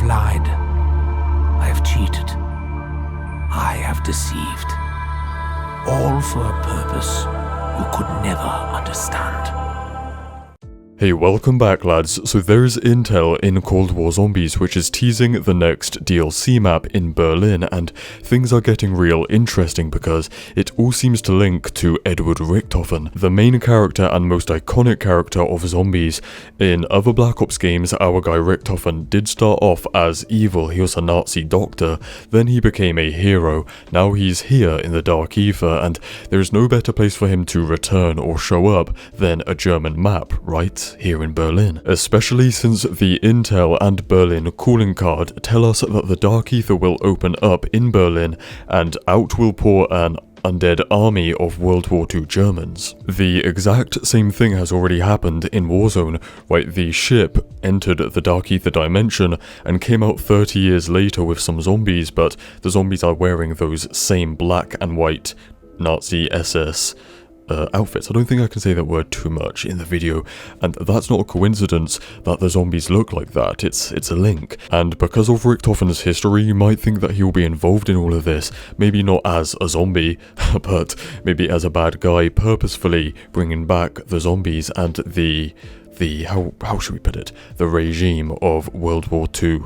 lied. I have cheated. I have deceived. All for a purpose you could never understand. Hey, welcome back lads. So there's intel in Cold War Zombies which is teasing the next DLC map in Berlin, and things are getting real interesting because it all seems to link to Edward Richtofen, the main character and most iconic character of zombies. In other Black Ops games, our guy Richtofen did start off as evil. He was a Nazi doctor, then he became a hero. Now he's here in the Dark Aether, and there is no better place for him to return or show up than a German map, right? Here in Berlin, especially since the intel and Berlin calling card tell us that the Dark Aether will open up in Berlin and out will pour an undead army of World War II Germans. The exact same thing has already happened in Warzone, right? The ship entered the Dark Aether dimension and came out 30 years later with some zombies, but the zombies are wearing those same black and white Nazi SS outfits. I don't think I can say that word too much in the video, and that's not a coincidence that the zombies look like that. It's a link, and because of Richtofen's history, you might think that he'll be involved in all of this, maybe not as a zombie, but maybe as a bad guy, purposefully bringing back the zombies and the how should we put it, the regime of World War II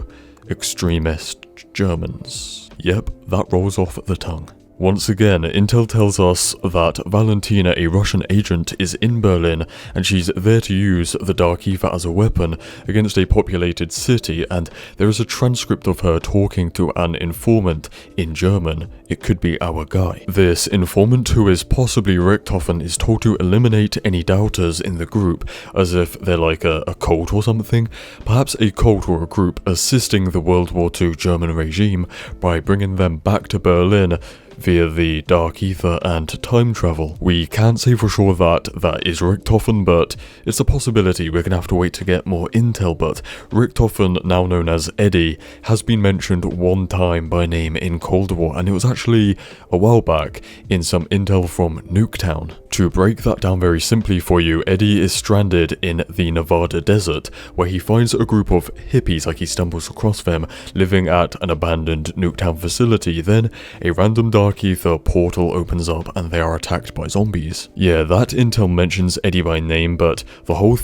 extremist Germans. Yep, that rolls off the tongue. Once again, intel tells us that Valentina, a Russian agent, is in Berlin, and she's there to use the Dark Aether as a weapon against a populated city, and there is a transcript of her talking to an informant in German. It could be our guy. This informant, who is possibly Richtofen, is told to eliminate any doubters in the group, as if they're like a cult or something. Perhaps a cult or a group assisting the World War II German regime by bringing them back to Berlin via the Dark Aether and time travel. We can't say for sure that that is Richtofen, but it's a possibility. We're gonna have to wait to get more intel, but Richtofen, now known as Eddie, has been mentioned one time by name in Cold War, and it was actually a while back in some intel from Nuketown. To break that down very simply for you, Eddie is stranded in the Nevada desert, where he finds a group of hippies, like he stumbles across them, living at an abandoned Nuketown facility. Then a random Dark Aether portal opens up and they are attacked by zombies. Yeah, that intel mentions Eddie by name, but the whole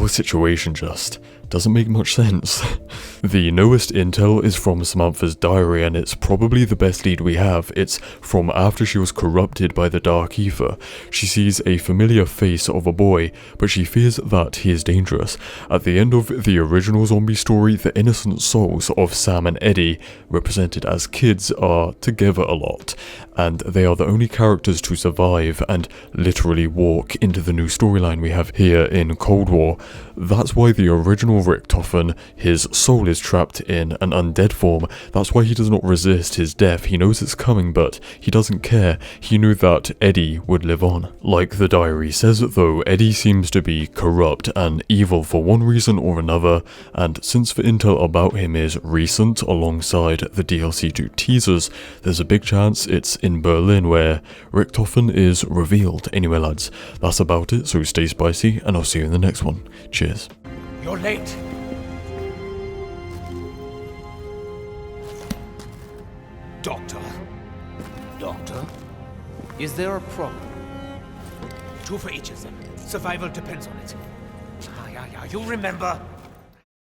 situation just doesn't make much sense. The newest intel is from Samantha's diary, and it's probably the best lead we have. It's from after she was corrupted by the Dark Aether. She sees a familiar face of a boy, but she fears that he is dangerous. At the end of the original zombie story, the innocent souls of Sam and Eddie, represented as kids, are together a lot, and they are the only characters to survive and literally walk into the new storyline we have here in Cold War. That's why the original Richtofen, his soul is trapped in an undead form. That's why he does not resist his death. He knows it's coming, but he doesn't care. He knew that Eddie would live on. Like the diary says though, Eddie seems to be corrupt and evil for one reason or another, and since the intel about him is recent alongside the DLC 2 teasers, there's a big chance it's in Berlin where Richtofen is revealed. Anyway lads, that's about it, so stay spicy and I'll see you in the next one. Cheers. You're late. Doctor? Doctor? Is there a problem? Two for each of them. Survival depends on it. Yeah, you'll remember.